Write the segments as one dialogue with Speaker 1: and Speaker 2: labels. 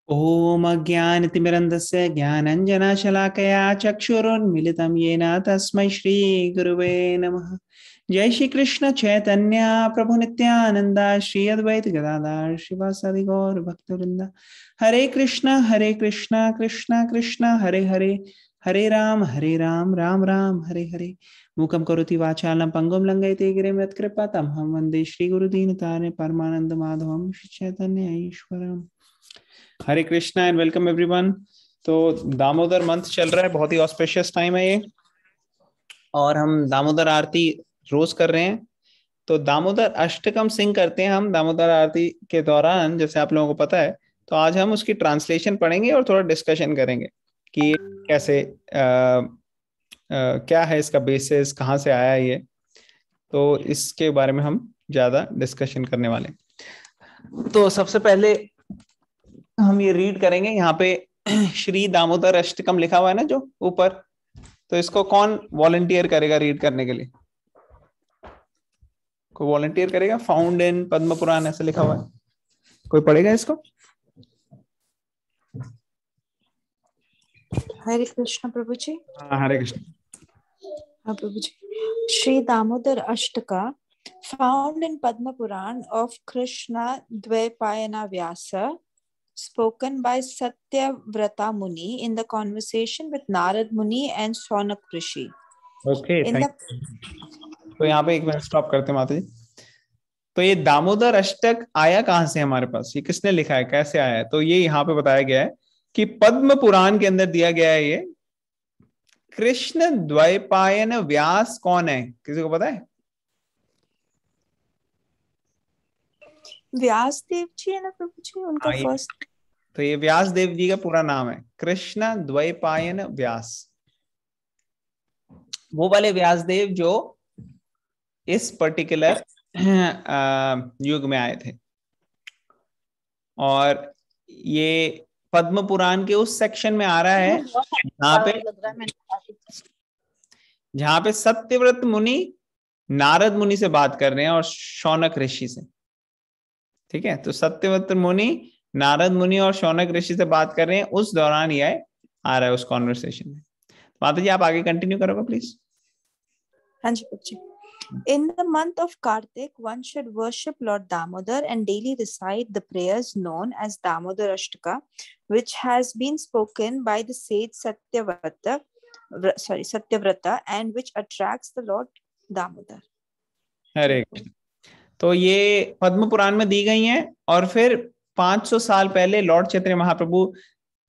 Speaker 1: ॐ अज्ञानतिमिरन्धस्य ज्ञानञ्जनशलाकया चक्षुरुन्मिलितं येन तस्मै श्रीगुरुवे नमः। जय श्री कृष्ण चैतन्य प्रभु नित्यानंद श्री अद्वैत गदाधर शिवासादि गौर भक्तवृंद। हरे कृष्ण कृष्ण कृष्ण हरे हरे, हरे राम राम राम हरे हरे। मूकं करोति वाचालं पंगुं लंघयते गिरिं यत्कृपातमहं वन्दे श्रीगुरुदीनतारिणं परमानंद माधवं श्री चैतन्य ईश्वरम्। हरे कृष्णा एंड वेलकम एवरीवन। तो दामोदर मंथ चल रहा है, बहुत ही ऑस्पेशियस टाइम है ये, और हम दामोदर आरती रोज कर रहे हैं। तो दामोदर अष्टकम सिंग करते हैं हम दामोदर आरती के दौरान, जैसे आप लोगों को पता है। तो आज हम उसकी ट्रांसलेशन पढ़ेंगे और थोड़ा डिस्कशन करेंगे कि कैसे क्या है इसका बेसिस, कहाँ से आया ये। तो इसके बारे में हम ज्यादा डिस्कशन करने वाले हैं। तो सबसे पहले हम ये रीड करेंगे, यहाँ पे श्री दामोदर अष्टकम लिखा हुआ है ना जो ऊपर। तो इसको कौन वॉलंटियर करेगा रीड करने के लिए? कोई वॉलंटियर करेगा? फाउंड इन पद्म पुराण ऐसे लिखा हुआ है, कोई पढ़ेगा इसको?
Speaker 2: हरे कृष्ण प्रभु जी।
Speaker 1: हाँ, हरे कृष्ण।
Speaker 2: हाँ प्रभु जी। Shri Damodara Ashtaka found in Padma Purana of Krishna Dvaipayana Vyasa, spoken by Satyavrata Muni in the conversation with Narad Muni and Shaunak Rishi.
Speaker 1: Okay, thank you. तो यहाँ पे एक मिनट स्टॉप करते हैं माता जी। तो ये दामोदर अष्टक आया कहाँ से हमारे पास, ये किसने लिखा है, कैसे आया है? तो ये यहाँ पे बताया गया है कि पद्म पुराण के अंदर दिया गया है। ये कृष्ण द्वैपायन व्यास कौन है, किसी को पता है?
Speaker 2: व्यास देव जी है ना प्रभु जी, उनका फर्स्ट।
Speaker 1: तो ये व्यास देव जी का पूरा नाम है कृष्ण द्वैपायन व्यास। वो वाले व्यास देव जो इस पर्टिकुलर युग में आए थे। और ये पद्म पुराण के उस सेक्शन में आ रहा है जहां पे सत्यव्रत मुनि नारद मुनि से बात कर रहे हैं और शौनक ऋषि से। ठीक है, तो सत्यव्रत मुनि नारद मुनि और शौनक ऋषि से बात कर रहे हैं, उस दौरान ये आ रहा है उस कॉन्वर्सेशन में। माता जी आप आगे कंटिन्यू करोगे प्लीज।
Speaker 2: हाँ जी प्रभु जी। In the month of Kartik, one should worship Lord Damodar and daily recite the prayers known as Damodar Ashtaka, which has been spoken by the sage Satyavrata, and which attracts the Lord Damodar.
Speaker 1: हरे कृष्ण। तो ये पद्म पुराण में दी गई हैं, और फिर 500 साल पहले Lord Chaitanya Mahaprabhu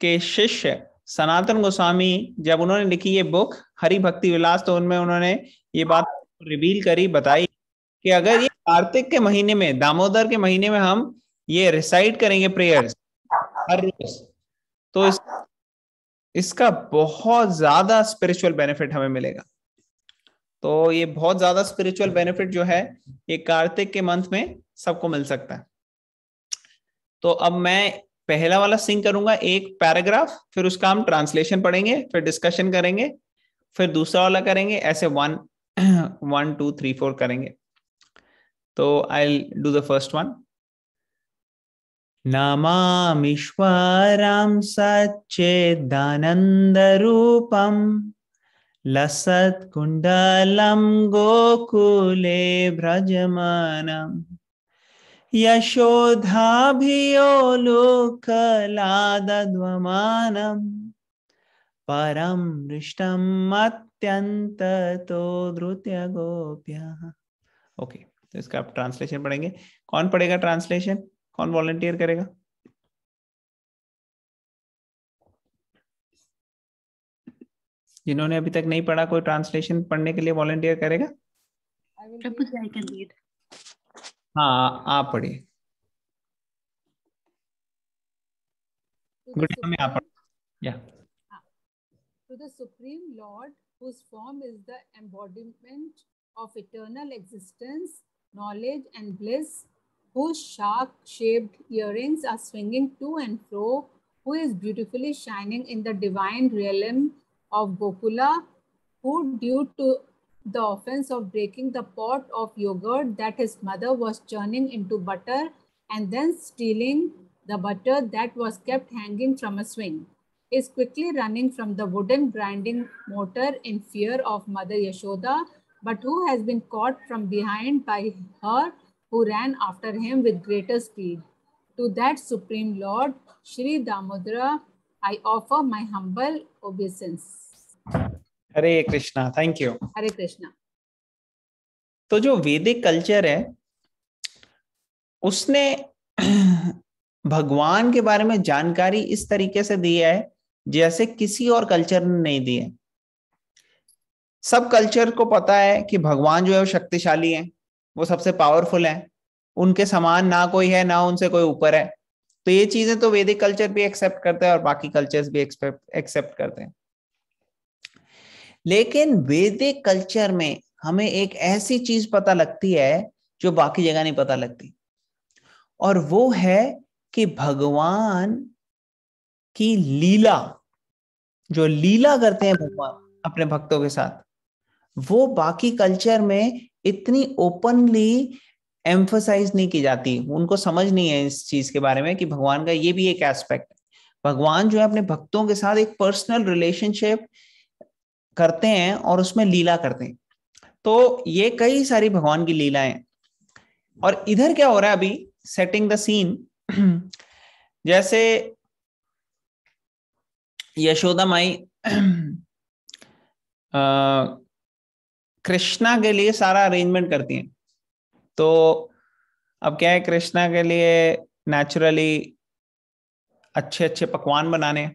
Speaker 1: के शिष्य सनातन गोस्वामी जब उन्होंने लिखी ये बुक हरि भक्ति विलास, तो उनमें उन्होंने ये बात रिवील करी, बताई कि अगर ये कार्तिक के महीने में, दामोदर के महीने में हम ये रिसाइट करेंगे प्रेयर्स हर रोज, तो इसका बहुत ज्यादा स्पिरिचुअल बेनिफिट हमें मिलेगा। तो ये बहुत ज्यादा स्पिरिचुअल बेनिफिट जो है ये कार्तिक के मंथ में सबको मिल सकता है। तो अब मैं पहला वाला सिंग करूंगा एक पैराग्राफ, फिर उसका हम ट्रांसलेशन पढ़ेंगे, फिर डिस्कशन करेंगे, फिर दूसरा वाला करेंगे, ऐसे 1 2 3 4 करेंगे। तो I do the first one. नमामीश्वरं सच्चिदानन्दरूपं लसत्कुण्डलं गोकुले भ्रजमानम् यशोधाभियोलोकलादध्वमानं परं दृष्टम् अत्यन्ततो धृत्य गोप्यः। ओके, तो इसका आप ट्रांसलेशन पढ़ेंगे। कौन पढ़ेगा ट्रांसलेशन? कौन वॉलंटियर करेगा? जिन्होंने अभी तक नहीं पढ़ा, कोई ट्रांसलेशन पढ़ने के लिए वॉलंटियर करेगा? हाँ, आप पढ़िए। गुड़िया में आप पढ़िए। या
Speaker 3: To the Supreme Lord, whose form is the embodiment of eternal existence, knowledge, and bliss, whose shark-shaped earrings are swinging to and fro, who is beautifully shining in the divine realm of Gokula, who, due to the offense of breaking the pot of yogurt that his mother was churning into butter and then stealing the butter that was kept hanging from a swing, is quickly running from the wooden grinding motor in fear of Mother Yashoda, but who has been caught from behind by her who ran after him with greater speed. To that Supreme Lord, Shri Damodara, I offer my humble obeisance.
Speaker 1: Hare Krishna, thank you.
Speaker 3: Hare Krishna.
Speaker 1: तो जो वैदिक culture है उसने भगवान के बारे में जानकारी इस तरीके से दी है जैसे किसी और कल्चर ने नहीं दी है। सब कल्चर को पता है कि भगवान जो है वो शक्तिशाली है, वो सबसे पावरफुल है, उनके समान ना कोई है ना उनसे कोई ऊपर है। तो ये चीजें तो वैदिक कल्चर भी एक्सेप्ट करते हैं और बाकी कल्चर्स भी एक्सेप्ट करते हैं। लेकिन वैदिक कल्चर में हमें एक ऐसी चीज पता लगती है जो बाकी जगह नहीं पता लगती, और वो है कि भगवान की लीला, जो लीला करते हैं भगवान अपने भक्तों के साथ, वो बाकी कल्चर में इतनी ओपनली एम्फसाइज नहीं की जाती। उनको समझ नहीं है इस चीज के बारे में कि भगवान का ये भी एक एस्पेक्ट है। भगवान जो है अपने भक्तों के साथ एक पर्सनल रिलेशनशिप करते हैं और उसमें लीला करते हैं। तो ये कई सारी भगवान की लीलाएं। और इधर क्या हो रहा है अभी, सेटिंग द सीन, जैसे यशोदा माई कृष्णा के लिए सारा अरेंजमेंट करती हैं। तो अब क्या है, कृष्णा के लिए नेचुरली अच्छे अच्छे पकवान बनाने,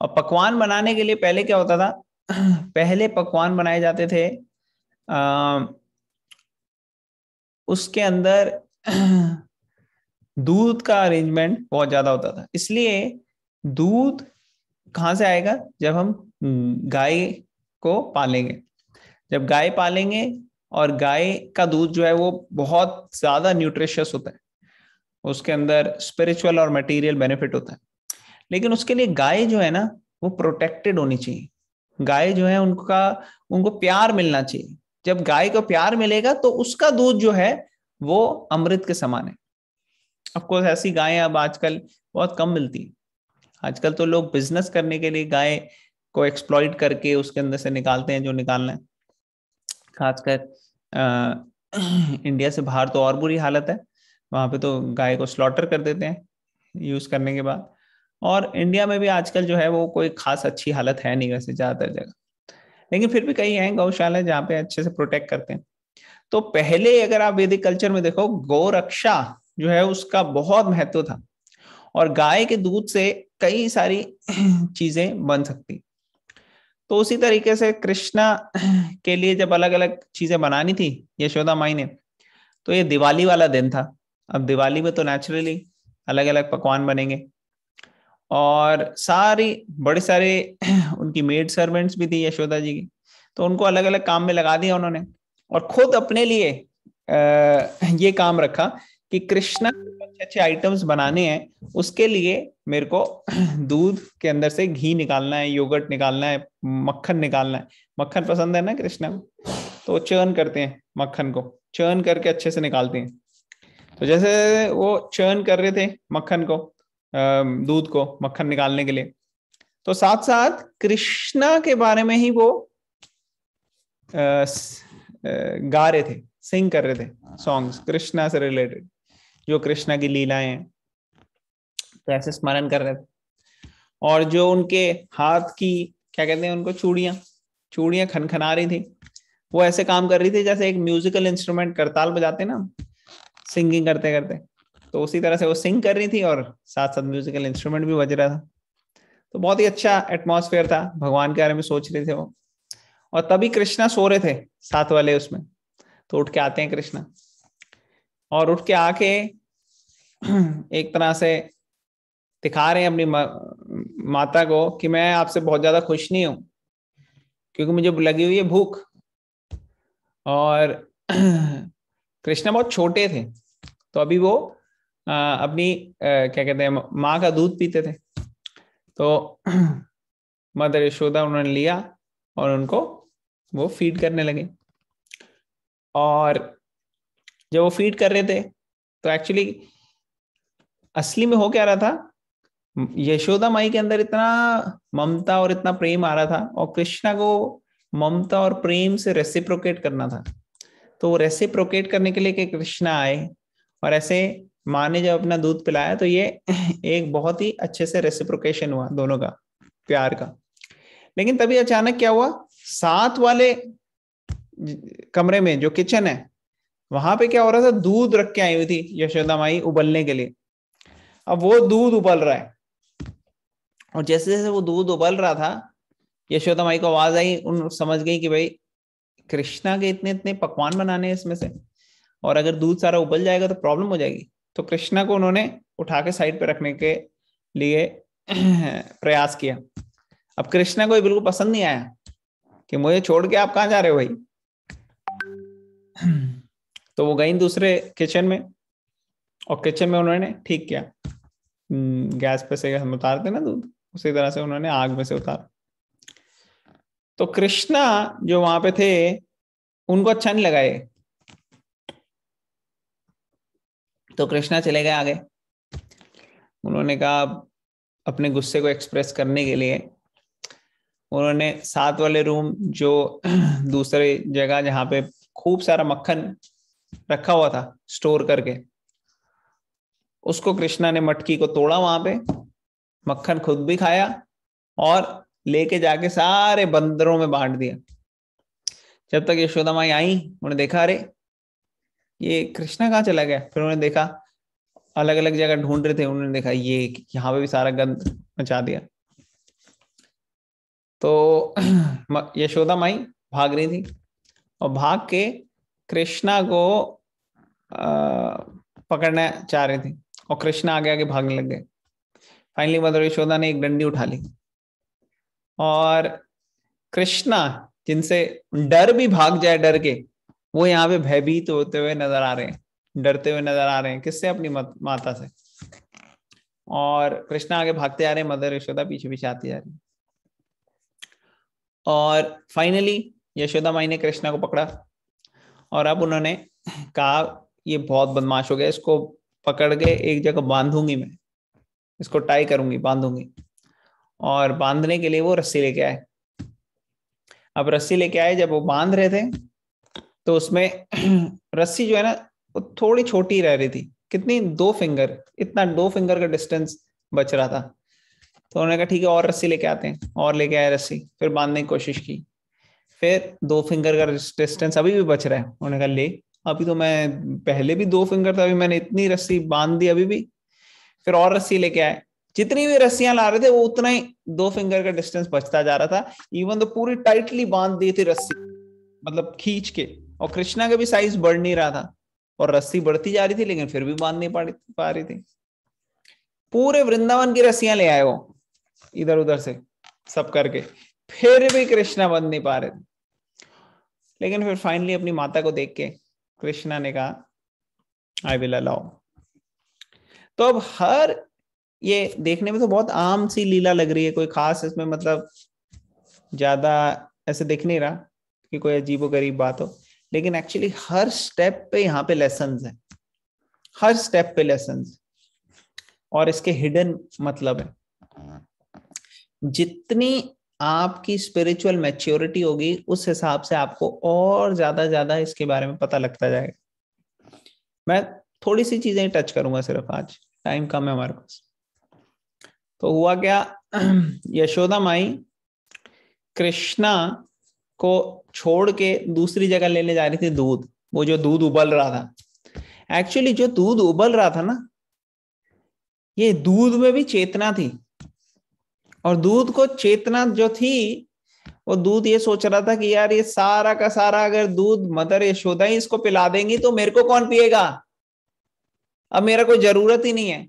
Speaker 1: और पकवान बनाने के लिए पहले क्या होता था, पहले पकवान बनाए जाते थे उसके अंदर दूध का अरेंजमेंट बहुत ज्यादा होता था। इसलिए दूध कहाँ से आएगा, जब हम गाय को पालेंगे। जब गाय पालेंगे, और गाय का दूध जो है वो बहुत ज्यादा न्यूट्रिशियस होता है, उसके अंदर स्पिरिचुअल और मटेरियल बेनिफिट होता है। लेकिन उसके लिए गाय जो है ना वो प्रोटेक्टेड होनी चाहिए। गाय जो है उनको प्यार मिलना चाहिए। जब गाय को प्यार मिलेगा तो उसका दूध जो है वो अमृत के समान है। ऑफकोर्स ऐसी गायें अब आजकल बहुत कम मिलती है। आजकल तो लोग बिजनेस करने के लिए गाय को एक्सप्लॉइट करके उसके अंदर से निकालते हैं जो निकालना है। खासकर इंडिया से बाहर तो और बुरी हालत है, वहां पे तो गाय को स्लॉटर कर देते हैं यूज करने के बाद। और इंडिया में भी आजकल जो है वो कोई खास अच्छी हालत है नहीं वैसे ज्यादातर जगह, लेकिन फिर भी कई हैं गौशाला जहाँ पे अच्छे से प्रोटेक्ट करते हैं। तो पहले अगर आप वैदिक कल्चर में देखो, गौ रक्षा जो है उसका बहुत महत्व था, और गाय के दूध से कई सारी चीजें बन सकती। तो उसी तरीके से कृष्णा के लिए जब अलग अलग चीजें बनानी थी यशोदा माई ने, तो ये दिवाली वाला दिन था। अब दिवाली में तो नेचुरली अलग अलग पकवान बनेंगे, और सारी बड़े सारे उनकी मेड सर्वेंट्स भी थी यशोदा जी की, तो उनको अलग अलग काम में लगा दिया उन्होंने, और खुद अपने लिए ये काम रखा कि कृष्णा अच्छे अच्छे आइटम्स बनाने हैं, उसके लिए मेरे को दूध के अंदर से घी निकालना है, योगर्ट निकालना है, मक्खन निकालना है। मक्खन पसंद है ना कृष्णा को, तो चर्न करते हैं, मक्खन को चर्न करके अच्छे से निकालते हैं। तो जैसे वो चर्न कर रहे थे मक्खन को, दूध को मक्खन निकालने के लिए, तो साथ साथ कृष्णा के बारे में ही वो गा रहे थे, सिंग कर रहे थे सॉन्ग्स कृष्णा से रिलेटेड, जो कृष्णा की लीलाएं हैं, तो ऐसे स्मरण कर रहे थे। और जो उनके हाथ की क्या कहते हैं उनको, चूड़ियां खनखना रही थी, वो ऐसे काम कर रही थी जैसे एक म्यूजिकल इंस्ट्रूमेंट करताल बजाते ना सिंगिंग करते करते, तो उसी तरह से वो सिंग कर रही थी और साथ साथ म्यूजिकल इंस्ट्रूमेंट भी बज रहा था। तो बहुत ही अच्छा एटमॉस्फेयर था, भगवान के बारे में सोच रहे थे वो। और तभी कृष्णा सो रहे थे साथ वाले उसमें, तो उठ के आते हैं कृष्णा, और उठ के आके एक तरह से दिखा रहे हैं अपनी माता को कि मैं आपसे बहुत ज्यादा खुश नहीं हूं, क्योंकि मुझे लगी हुई है भूख। और कृष्णा बहुत छोटे थे, तो अभी वो अपनी क्या कहते हैं माँ का दूध पीते थे। तो मदर यशोदा उन्होंने लिया और उनको वो फीड करने लगे। और जब वो फीड कर रहे थे तो एक्चुअली असली में हो क्या रहा था, यशोदा माई के अंदर इतना ममता और इतना प्रेम आ रहा था और कृष्णा को ममता और प्रेम से रेसिप्रोकेट करना था। तो वो रेसिप्रोकेट करने के लिए कि कृष्णा आए और ऐसे माँ ने जब अपना दूध पिलाया तो ये एक बहुत ही अच्छे से रेसिप्रोकेशन हुआ दोनों का प्यार का। लेकिन तभी अचानक क्या हुआ, साथ वाले कमरे में जो किचन है वहां पे क्या हो रहा था, दूध रख के आई हुई थी यशोदा माई उबलने के लिए। अब वो दूध उबल रहा है और जैसे जैसे वो दूध उबल रहा था यशोदा माई को आवाज आई, उन समझ गई कि भाई कृष्णा के इतने इतने पकवान बनाने हैं इसमें से, और अगर दूध सारा उबल जाएगा तो प्रॉब्लम हो जाएगी। तो कृष्णा को उन्होंने उठा के साइड पे रखने के लिए प्रयास किया। अब कृष्णा को ये बिल्कुल पसंद नहीं आया कि मुझे छोड़ के आप कहाँ जा रहे हो भाई। तो वो गई दूसरे किचन में और किचन में उन्होंने ठीक किया, गैस पे से हम उतारते ना दूध, उसी तरह से उन्होंने आग में से उतारा। तो कृष्णा जो वहां पे थे उनको अच्छा नहीं लगा ये, तो कृष्णा चले गए आगे। उन्होंने कहा अपने गुस्से को एक्सप्रेस करने के लिए उन्होंने साथ वाले रूम जो दूसरे जगह जहां पे खूब सारा मक्खन रखा हुआ था स्टोर करके, उसको कृष्णा ने मटकी को तोड़ा, वहां पे मक्खन खुद भी खाया और लेके जाके सारे बंदरों में बांट दिया। जब तक यशोदा माई आई उन्होंने देखा अरे ये कृष्णा कहाँ चला गया। फिर उन्होंने देखा अलग अलग जगह ढूंढ रहे थे, उन्होंने देखा ये यहाँ पे भी सारा गंद मचा दिया। तो यशोदा माई भाग रही थी और भाग के कृष्णा को पकड़ना चाह रही थी और कृष्णा आगे आगे भागने लग गए। फाइनली मदर यशोदा ने एक डंडी उठा ली और कृष्णा जिनसे डर भी भाग जाए डर के, वो यहाँ पे भयभीत होते हुए नजर आ रहे हैं, डरते हुए नजर आ रहे हैं। किससे? अपनी माता से। और कृष्णा आगे भागते आ रहे हैं, मदर यशोदा पीछे पीछे आती जा रही। और फाइनली यशोदा माई ने कृष्णा को पकड़ा और अब उन्होंने कहा ये बहुत बदमाश हो गया, इसको पकड़ के एक जगह बांधूंगी, मैं इसको टाई करूंगी, बांधूंगी। और बांधने के लिए वो रस्सी लेके आए। अब रस्सी लेके आए, जब वो बांध रहे थे तो उसमें रस्सी जो है ना वो थोड़ी छोटी रह रही थी। कितनी? 2 फिंगर, इतना 2 फिंगर का डिस्टेंस बच रहा था। तो उन्होंने कहा ठीक है और रस्सी लेके आते हैं, और लेके आए रस्सी, फिर बांधने की कोशिश की। फिर 2 फिंगर का डिस्टेंस अभी भी बच रहा है। उन्होंने कहा ले, अभी तो मैं पहले भी 2 फिंगर था, अभी मैंने इतनी रस्सी बांध दी अभी भी। फिर और रस्सी लेके आए, जितनी भी रस्सियां ला रहे थे वो उतना ही 2 फिंगर का डिस्टेंस बचता जा रहा था। इवन तो पूरी टाइटली बांध दी थी रस्सी, मतलब खींच के, और कृष्णा का भी साइज बढ़ नहीं रहा था और रस्सी बढ़ती जा रही थी लेकिन फिर भी बांध नहीं पा रही थी। पूरे वृंदावन की रस्सियां ले आए वो इधर उधर से सब करके, फिर भी कृष्णा बंध नहीं पा रहे थे। लेकिन फिर फाइनली अपनी माता को देख के कृष्णा ने कहा आई विल अलाउ। तो अब हर, ये देखने में तो बहुत आम सी लीला लग रही है, कोई खास इसमें मतलब ज्यादा ऐसे दिख नहीं रहा कि कोई अजीबोगरीब बात हो, लेकिन एक्चुअली हर स्टेप पे यहाँ पे लेसन्स है, हर स्टेप पे लेसन्स, और इसके हिडन मतलब है। जितनी आपकी स्पिरिचुअल मैच्योरिटी होगी उस हिसाब से आपको और ज्यादा इसके बारे में पता लगता जाएगा। मैं थोड़ी सी चीजें टच करूंगा सिर्फ, आज टाइम कम है हमारे पास। तो हुआ क्या, यशोदा माई कृष्णा को छोड़ के दूसरी जगह लेने जा रही थी दूध, वो जो दूध उबल रहा था। एक्चुअली जो दूध उबल रहा था ना, ये दूध में भी चेतना थी, और दूध को चेतना जो थी वो दूध ये सोच रहा था कि यार ये सारा का सारा अगर दूध मदर यशोदा ही इसको पिला देंगी तो मेरे को कौन पिएगा, अब मेरा कोई जरूरत ही नहीं है,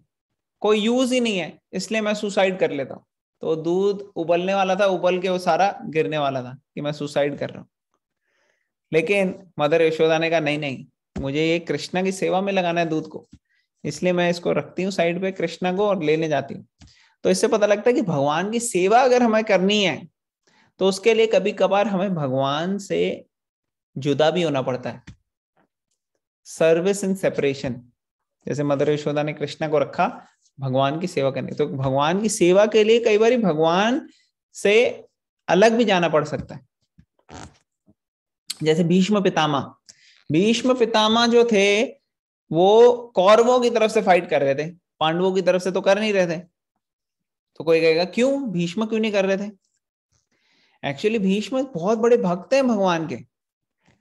Speaker 1: कोई यूज ही नहीं है, इसलिए मैं सुसाइड कर लेता हूं। तो दूध उबलने वाला था, उबल के वो सारा गिरने वाला था कि मैं सुसाइड कर रहा हूं। लेकिन मदर यशोदा ने कहा नहीं नहीं, मुझे ये कृष्णा की सेवा में लगाना है दूध को, इसलिए मैं इसको रखती हूँ साइड पे कृष्णा को और लेने जाती हूँ। तो इससे पता लगता है कि भगवान की सेवा अगर हमें करनी है तो उसके लिए कभी कभार हमें भगवान से जुदा भी होना पड़ता है। सर्विस इन सेपरेशन, जैसे मदर यशोदा ने कृष्णा को रखा भगवान की सेवा करने। तो भगवान की सेवा के लिए कई बार भगवान से अलग भी जाना पड़ सकता है। जैसे भीष्म पितामह जो थे वो कौरवों की तरफ से फाइट कर रहे थे, पांडवों की तरफ से तो कर नहीं रहे थे। तो कोई कहेगा क्यों भीष्म क्यों नहीं कर रहे थे? एक्चुअली भीष्म बहुत बड़े भक्त हैं भगवान के,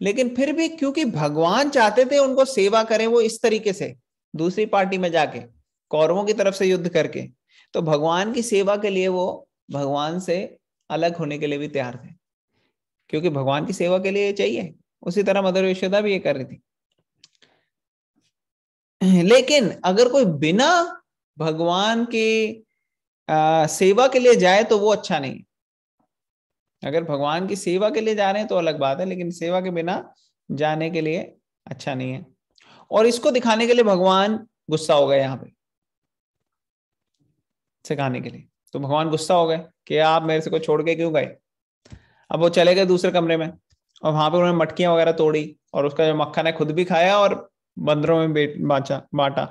Speaker 1: लेकिन फिर भी क्योंकि भगवान चाहते थे उनको सेवा करें वो इस तरीके से, दूसरी पार्टी में जाके कौरवों की तरफ से युद्ध करके, तो भगवान की सेवा के लिए वो भगवान से अलग होने के लिए भी तैयार थे, क्योंकि भगवान की सेवा के लिए चाहिए। उसी तरह मदर यशोदा भी ये कर रही थी। लेकिन अगर कोई बिना भगवान की सेवा के लिए जाए तो वो अच्छा नहीं। अगर भगवान की सेवा के लिए जा रहे हैं तो अलग बात है, लेकिन सेवा के बिना जाने के लिए अच्छा नहीं है। और इसको दिखाने के लिए भगवान गुस्सा हो गए, यहाँ पे सिखाने के लिए। तो भगवान गुस्सा हो गए कि आप मेरे से को छोड़ के क्यों गए। अब वो चले गए दूसरे कमरे में, और वहां पे उन्होंने मटकियां वगैरह तोड़ी, और उसका जो मक्खन है खुद भी खाया और बंदरों में बांटा।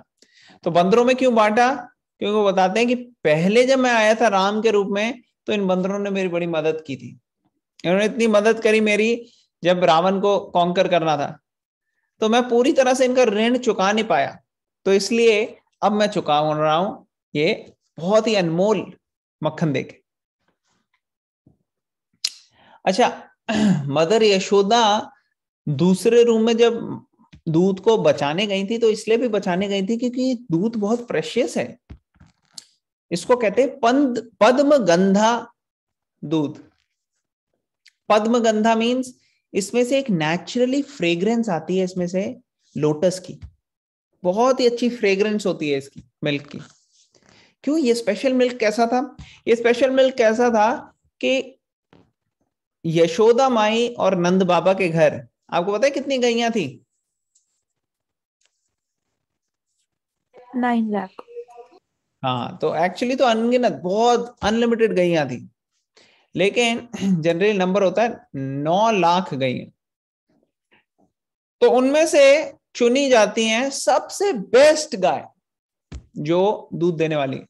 Speaker 1: तो बंदरों में क्यों बांटा? क्योंकि वो बताते हैं कि पहले जब मैं आया था राम के रूप में तो इन बंदरों ने मेरी बड़ी मदद की थी। इन्होंने इतनी मदद करी मेरी जब रावण को कॉन्कर करना था, तो मैं पूरी तरह से इनका ऋण चुका नहीं पाया, तो इसलिए अब मैं चुका रहा हूं ये बहुत ही अनमोल मक्खन देके। अच्छा, मदर यशोदा दूसरे रूम में जब दूध को बचाने गई थी तो इसलिए भी बचाने गई थी क्योंकि दूध बहुत प्रेशियस है। इसको कहते हैं पद्म गंधा दूध। पद्म गंधा मीन्स इसमें से एक नेचुरली फ्रेग्रेंस आती है, इसमें से लोटस की बहुत ही अच्छी फ्रेग्रेंस होती है इसकी मिल्क की। क्यों ये स्पेशल मिल्क कैसा था? ये स्पेशल मिल्क कैसा था कि यशोदा माई और नंद बाबा के घर आपको पता है कितनी गैया थी?
Speaker 2: 9 लाख।
Speaker 1: हाँ, तो एक्चुअली तो अनगिनत बहुत अनलिमिटेड गैया थी, लेकिन जनरली नंबर होता है 9 लाख गैया। तो उनमें से चुनी जाती हैं सबसे बेस्ट गाय जो दूध देने वाली,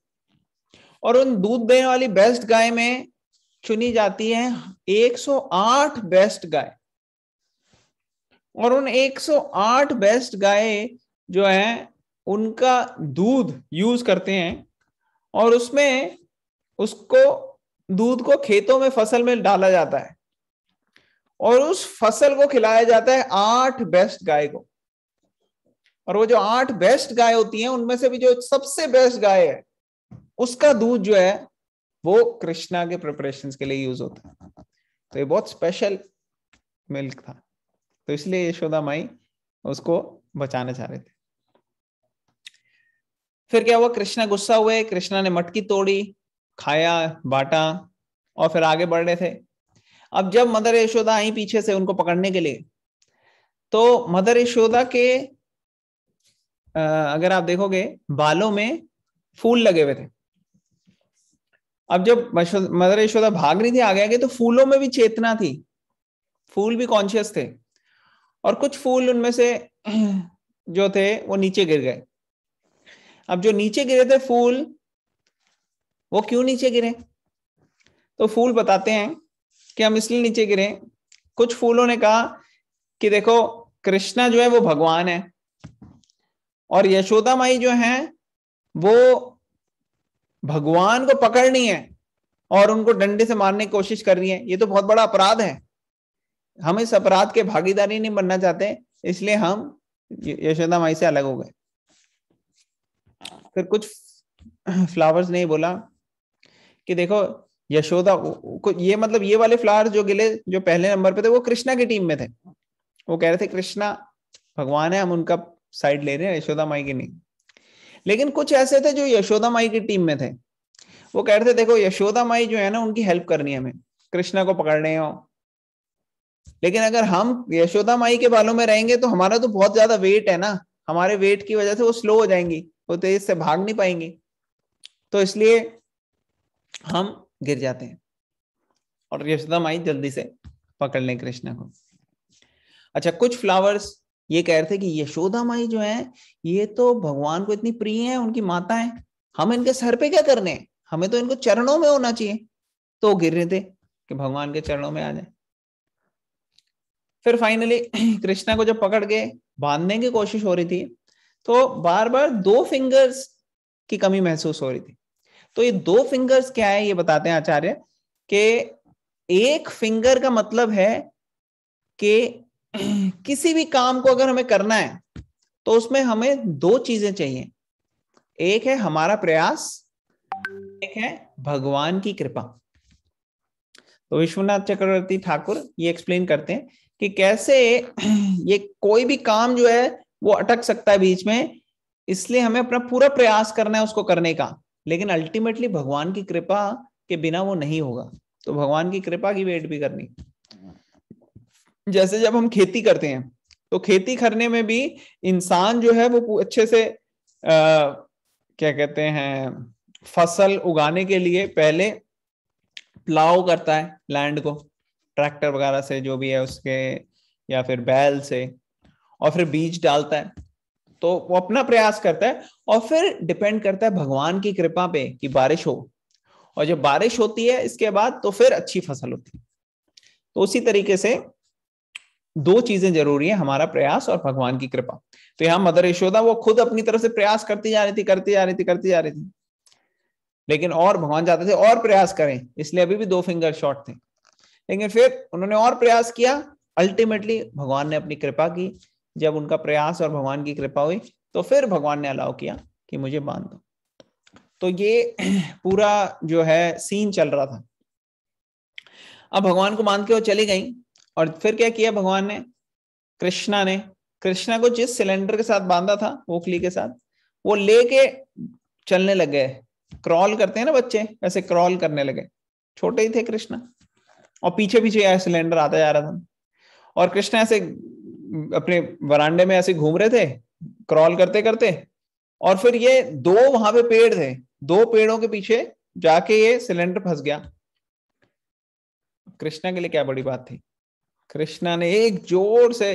Speaker 1: और उन दूध देने वाली बेस्ट गाय में चुनी जाती है 108 बेस्ट गाय। और उन 108 बेस्ट गाय जो है उनका दूध यूज करते हैं, और उसमें उसको दूध को खेतों में फसल में डाला जाता है, और उस फसल को खिलाया जाता है 8 बेस्ट गाय को। और वो जो 8 बेस्ट गाय होती हैं उनमें से भी जो सबसे बेस्ट गाय है उसका दूध जो है वो कृष्णा के प्रिपरेशंस के लिए यूज होता है। तो ये बहुत स्पेशल मिल्क था, तो इसलिए यशोदा माई उसको बचाना चाह रहे थे। फिर क्या हुआ? कृष्णा गुस्सा हुए, कृष्णा ने मटकी तोड़ी, खाया, बांटा, और फिर आगे बढ़ रहे थे। अब जब मदर यशोदा आई पीछे से उनको पकड़ने के लिए, तो मदर यशोदा के अगर आप देखोगे बालों में फूल लगे हुए थे। अब जब मदर यशोदा भाग रही थी आगे आगे, तो फूलों में भी चेतना थी, फूल भी कॉन्शियस थे, और कुछ फूल उनमें से जो थे वो नीचे गिर गए। अब जो नीचे गिरे थे फूल, वो क्यों नीचे गिरे? तो फूल बताते हैं कि हम इसलिए नीचे गिरे। कुछ फूलों ने कहा कि देखो कृष्णा जो है वो भगवान है, और यशोदा माई जो है वो भगवान को पकड़नी है और उनको डंडे से मारने की कोशिश कर रही है। ये तो बहुत बड़ा अपराध है, हम इस अपराध के भागीदारी नहीं बनना चाहते, इसलिए हम यशोदा माई से अलग हो गए। फिर कुछ फ्लावर्स ने बोला कि देखो यशोदा, ये मतलब ये वाले फ्लावर्स जो गिले जो पहले नंबर पे थे वो कृष्णा की टीम में थे। वो कह रहे थे कृष्णा भगवान है, हम उनका साइड ले रहे हैं, यशोदा माई की नहीं। लेकिन कुछ ऐसे थे जो यशोदा माई की टीम में थे, वो कह रहे थे देखो यशोदा माई जो है ना उनकी हेल्प करनी है, हमें कृष्णा को पकड़ने हो, लेकिन अगर हम यशोदा माई के बालों में रहेंगे तो हमारा तो बहुत ज्यादा वेट है ना, हमारे वेट की वजह से वो स्लो हो जाएंगी, वो तेज से भाग नहीं पाएंगी, तो इसलिए हम गिर जाते हैं। और यशोदा माई जल्दी से पकड़ लें कृष्णा को। अच्छा, कुछ फ्लावर्स ये कह रहे थे कि यशोदा माई जो है ये तो भगवान को इतनी प्रिय है, उनकी माता है, हम इनके सर पे क्या करने हैं, हमें तो इनको चरणों में होना चाहिए। तो गिर रहे थे कि भगवान के चरणों में आ जाए। फिर फाइनली कृष्णा को जब पकड़ के बांधने की कोशिश हो रही थी तो बार बार 2 फिंगर्स की कमी महसूस हो रही थी। तो ये 2 फिंगर्स क्या है ये बताते हैं आचार्य कि एक फिंगर का मतलब है कि किसी भी काम को अगर हमें करना है तो उसमें हमें 2 चीजें चाहिए, एक है हमारा प्रयास, एक है भगवान की कृपा। तो विश्वनाथ चक्रवर्ती ठाकुर ये एक्सप्लेन करते हैं कि कैसे ये कोई भी काम जो है वो अटक सकता है बीच में, इसलिए हमें अपना पूरा प्रयास करना है उसको करने का, लेकिन अल्टीमेटली भगवान की कृपा के बिना वो नहीं होगा। तो भगवान की कृपा की वेट भी करनी। जैसे जब हम खेती करते हैं तो खेती करने में भी इंसान जो है वो अच्छे से क्या कहते हैं, फसल उगाने के लिए पहले प्लाव करता है लैंड को ट्रैक्टर वगैरह से जो भी है उसके, या फिर बैल से, और फिर बीज डालता है। तो वो अपना प्रयास करता है और फिर डिपेंड करता है भगवान की कृपा पे कि बारिश हो, और जब बारिश होती है इसके बाद तो फिर अच्छी फसल होती है। तो उसी तरीके से 2 चीजें जरूरी है, हमारा प्रयास और भगवान की कृपा। तो यहाँ मदर यशोदा वो खुद अपनी तरफ से प्रयास करती जा रही थी, लेकिन और भगवान चाहते थे और प्रयास करें, इसलिए अभी भी 2 फिंगर शॉर्ट थे। लेकिन फिर उन्होंने और प्रयास किया, अल्टीमेटली भगवान ने अपनी कृपा की। जब उनका प्रयास और भगवान की कृपा हुई तो फिर भगवान ने अलाउ किया कि मुझे बांध दो। तो ये पूरा जो है सीन चल रहा था। अब भगवान को बांध के वो चली गई, और फिर क्या किया भगवान ने, कृष्णा को जिस सिलेंडर के साथ बांधा था ओखली के साथ, वो लेके चलने लग गए। क्रॉल करते हैं ना बच्चे, वैसे क्रॉल करने लगे। छोटे ही थे कृष्णा और पीछे पीछे सिलेंडर आता जा रहा था, और कृष्णा ऐसे अपने वरांडे में ऐसे घूम रहे थे क्रॉल करते करते, और फिर ये 2 वहां पे पेड़ थे, 2 पेड़ों के पीछे जाके ये सिलेंडर फंस गया। कृष्णा के लिए क्या बड़ी बात थी, कृष्णा ने एक जोर से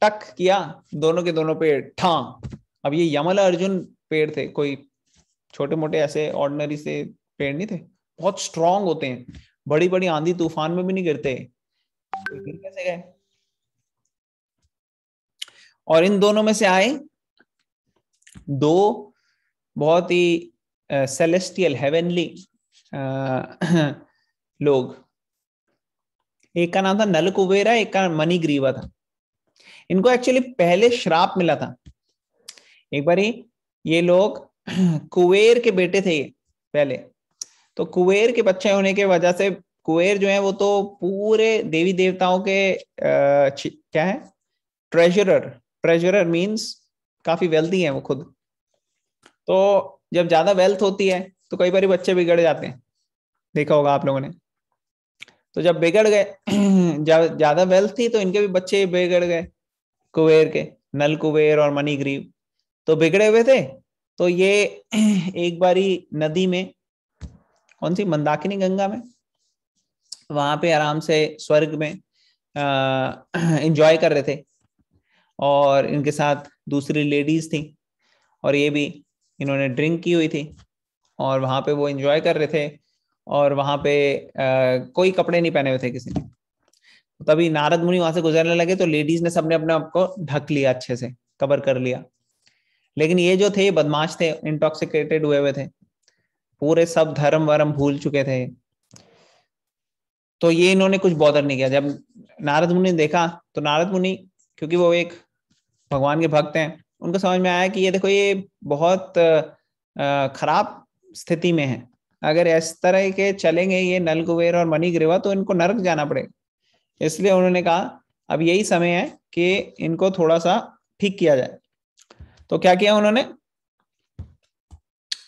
Speaker 1: टक किया, दोनों के दोनों पेड़ ठा। अब ये यमल अर्जुन पेड़ थे, कोई छोटे मोटे ऐसे ऑर्डिनरी से पेड़ नहीं थे, बहुत स्ट्रांग होते हैं, बड़ी बड़ी आंधी तूफान में भी नहीं गिरते। गिर कैसे गए? और इन दोनों में से आए 2 बहुत ही सेलेस्टियल हेवेनली लोग। एक का नाम था नल कुबेरा, एक का मणिग्रीवा था। इनको एक्चुअली पहले श्राप मिला था। एक बार ये लोग कुबेर के बेटे थे पहले, तो कुबेर के बच्चे होने के वजह से, कुबेर जो है वो तो पूरे देवी देवताओं के क्या है, ट्रेजरर मींस काफी वेल्थी है वो खुद। तो जब ज्यादा वेल्थ होती है तो कई बार बच्चे बिगड़ जाते हैं, देखा होगा आप लोगों ने। तो जब बिगड़ गए, ज्यादा वेल्थ थी तो इनके भी बच्चे बिगड़ गए, कुबेर के, नल कुबेर और मणिग्रीव तो बिगड़े हुए थे। तो ये एक बारी नदी में, कौन सी, मंदाकिनी गंगा में, वहां पे आराम से स्वर्ग में एंजॉय कर रहे थे, और इनके साथ दूसरी लेडीज थी, और ये भी इन्होंने ड्रिंक की हुई थी, और वहां पे वो एंजॉय कर रहे थे, और वहां पे कोई कपड़े नहीं पहने हुए थे किसी ने। तभी नारद मुनि वहां से गुजरने लगे तो लेडीज ने सबने अपने आप को ढक लिया, अच्छे से कवर कर लिया। लेकिन ये जो थे बदमाश थे, इंटॉक्सिकेटेड हुए थे, पूरे सब धर्म वरम भूल चुके थे। तो ये इन्होंने कुछ बॉदर नहीं किया। जब नारद मुनि ने देखा तो नारद मुनि, क्योंकि वो एक भगवान के भक्त हैं, उनको समझ में आया कि ये देखो ये बहुत खराब स्थिति में है, अगर इस तरह के चलेंगे ये नल कुबेर और मणिग्रीवा तो इनको नरक जाना पड़ेगा। इसलिए उन्होंने कहा अब यही समय है कि इनको थोड़ा सा ठीक किया जाए। तो क्या किया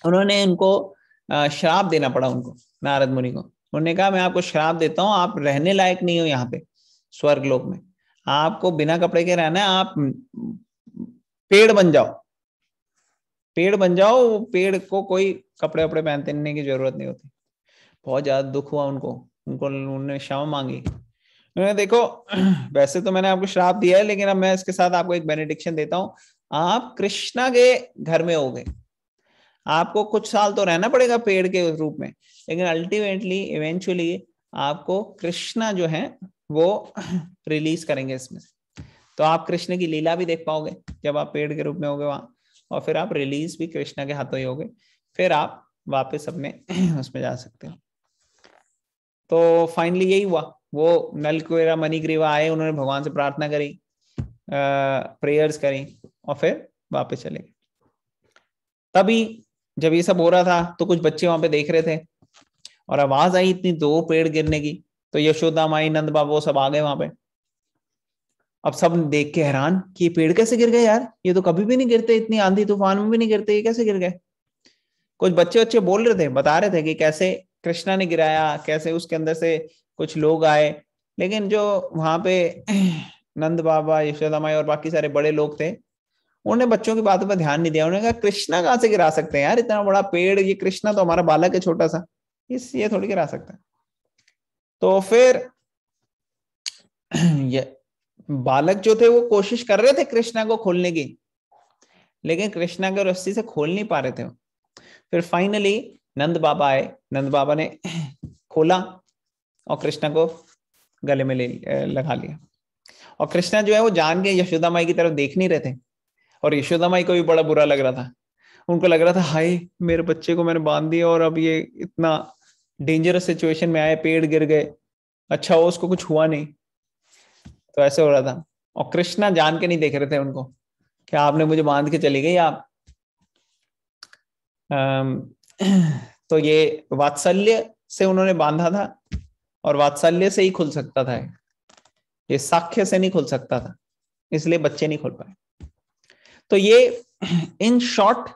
Speaker 1: उन्होंने इनको श्राप देना पड़ा उनको, नारद मुनि को। उन्होंने कहा मैं आपको श्राप देता हूं, आप रहने लायक नहीं हो यहाँ पे स्वर्ग लोक में, आपको बिना कपड़े के रहना है, आप पेड़ बन जाओ, पेड़ बन जाओ, पेड़ को कोई कपड़े वपड़े पहनने की जरूरत नहीं होती। बहुत ज्यादा दुख हुआ उनको, उन्होंने क्षमा मांगी। उन्होंने देखो वैसे तो मैंने आपको श्राप दिया है, लेकिन अब मैं इसके साथ आपको एक बेनेडिक्शन देता हूं, आप कृष्णा के घर में होगे, आपको कुछ साल तो रहना पड़ेगा पेड़ के रूप में, लेकिन अल्टीमेटली इवेंचुअली आपको कृष्णा जो है वो रिलीज करेंगे इसमें से। तो आप कृष्ण की लीला भी देख पाओगे जब आप पेड़ के रूप में होगे वहां, और फिर आप रिलीज भी कृष्णा के हाथों ही होगे, फिर आप वापस अपने उसमें जा सकते हो। तो फाइनली यही हुआ, वो नलकुबेरा मणिग्रीवा आए, उन्होंने भगवान से प्रार्थना करी, प्रेयर्स करी, और फिर वापस चले गए। तभी जब ये सब हो रहा था तो कुछ बच्चे वहां पे देख रहे थे, और आवाज आई इतनी 2 पेड़ गिरने की, तो यशोदा माई, नंद बाबा, वो सब आ गए वहां पे। अब सब देख के हैरान कि ये पेड़ कैसे गिर गए यार, ये तो कभी भी नहीं गिरते, इतनी आंधी तूफान में भी नहीं गिरते, ये कैसे गिर गए। कुछ बच्चे बोल रहे थे, बता रहे थे कि कैसे कृष्णा ने गिराया, कैसे उसके अंदर से कुछ लोग आए। लेकिन जो वहां पे नंद बाबा, यशोदा माई और बाकी सारे बड़े लोग थे, उन्होंने बच्चों की बातों पर ध्यान नहीं दिया। उन्होंने कहा कृष्णा कहाँ से गिरा सकते हैं यार, इतना बड़ा पेड़, ये कृष्णा तो हमारा बालक है छोटा सा, ये थोड़ी गिरा सकता है। तो फिर ये बालक जो थे वो कोशिश कर रहे थे कृष्णा को खोलने की, लेकिन कृष्णा के रस्सी से खोल नहीं पा रहे थे। फिर फाइनली नंद बाबा आए, नंद बाबा ने खोला और कृष्णा को गले में लगा लिया। और कृष्णा जो है वो जान के यशोदा माई की तरफ देख नहीं रहे थे, और यशोदा माई को भी बड़ा बुरा लग रहा था। उनको लग रहा था हाय मेरे बच्चे को मैंने बांध दिया और अब ये इतना डेंजरस सिचुएशन में आए, पेड़ गिर गए, अच्छा हो उसको कुछ हुआ नहीं। तो ऐसे हो रहा था, और कृष्णा जान के नहीं देख रहे थे उनको कि आपने मुझे बांध के चली गई आप। तो ये वात्सल्य से उन्होंने बांधा था, और वात्सल्य से ही खुल सकता था, ये साख्य से नहीं खुल सकता था, इसलिए बच्चे नहीं खोल पाए। तो ये इन शॉर्ट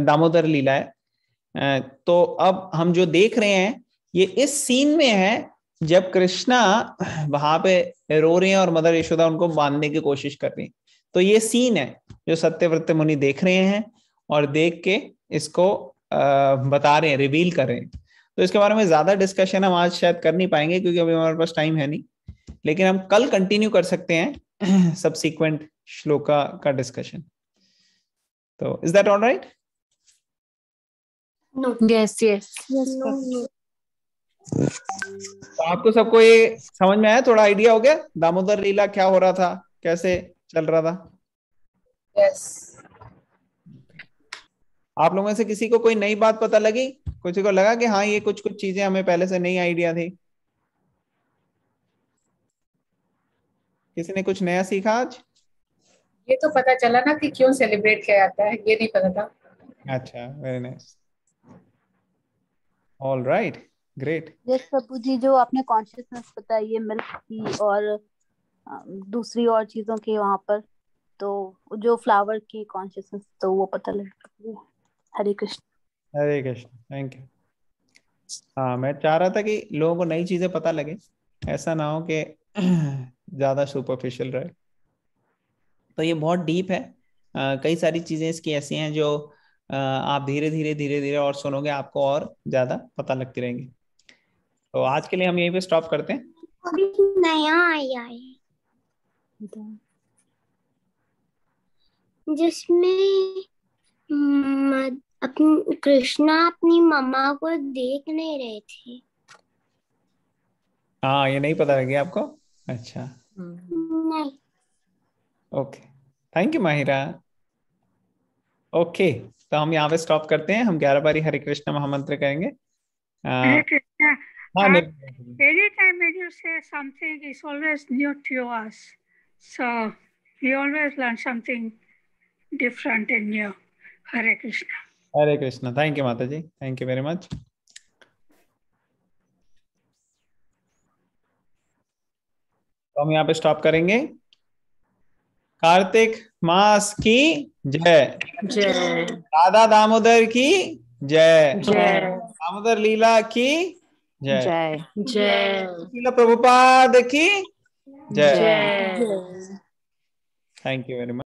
Speaker 1: दामोदर लीला है। तो अब हम जो देख रहे हैं ये इस सीन में है जब कृष्णा वहां पे रो रहे हैं और मदर यशोदा उनको बांधने की कोशिश कर रही है। तो ये सीन है जो सत्यव्रत मुनि देख रहे हैं, और देख के इसको बता रहे हैं, रिवील कर रहे हैं। तो इसके बारे में ज्यादा डिस्कशन हम आज शायद कर नहीं पाएंगे क्योंकि अभी हमारे पास टाइम है नहीं, लेकिन हम कल कंटिन्यू कर सकते हैं सबसीक्वेंट श्लोका का डिस्कशन। तो is that alright?
Speaker 4: No. Yes.
Speaker 2: No.
Speaker 1: तो आपको सबको ये समझ में आया, थोड़ा आइडिया हो गया दामोदर लीला क्या हो रहा था, कैसे चल रहा था?
Speaker 4: Yes.
Speaker 1: आप लोगों में से किसी को कोई नई बात पता लगी? किसी को लगा कि हाँ ये कुछ कुछ चीजें हमें पहले से नई आइडिया थी? किसी ने कुछ नया सीखा आज?
Speaker 4: ये तो पता चला ना कि क्यों सेलिब्रेट किया जाता है, ये नहीं पता था।
Speaker 1: अच्छा, very nice, all right, great.
Speaker 5: Yes प्रभु जी, जो आपने कॉन्शियसनेस बताई है मिल्क की और दूसरी और चीजों की वहां पर, तो जो फ्लावर की कॉन्शियसनेस, तो वो पता लग। हरे कृष्ण।
Speaker 1: हरे कृष्ण, थैंक यू। हाँ, मैं चाह रहा था कि लोगों को नई चीजें पता लगे, ऐसा ना हो कि ज्यादा सुपरफिशियल रहे। तो ये बहुत डीप है, कई सारी चीजें इसकी ऐसी हैं जो आप धीरे धीरे और सुनोगे, आपको और ज्यादा पता लगती रहेंगी। तो आज के लिए हम यहीं पे स्टॉप करते हैं।
Speaker 6: नया आया है जिसमें अपनी कृष्णा अपनी मम्मा को देख नहीं रहे थे।
Speaker 1: हाँ, ये नहीं पता लगी आपको? अच्छा,
Speaker 6: नहीं।
Speaker 1: Okay, thank you Mahira. Okay, तो हम यहाँ पे स्टॉप करते हैं, हम 11 बारी हरे कृष्ण महामंत्र करेंगे।
Speaker 7: Hare Krishna.
Speaker 1: हाँ,
Speaker 7: Any time when you say something, it's always new to us. So we always learn something different and new. Hare Krishna.
Speaker 1: Hare Krishna, thank you माता जी, थैंक यू वेरी मच। तो हम यहाँ पे स्टॉप करेंगे। कार्तिक मास की जय,
Speaker 4: जय
Speaker 1: राधा दामोदर की जय,
Speaker 4: जय
Speaker 1: दामोदर लीला की जय,
Speaker 5: जय
Speaker 4: जय
Speaker 1: लीला प्रभुपाद की जय।
Speaker 4: जय।
Speaker 1: Thank you very much.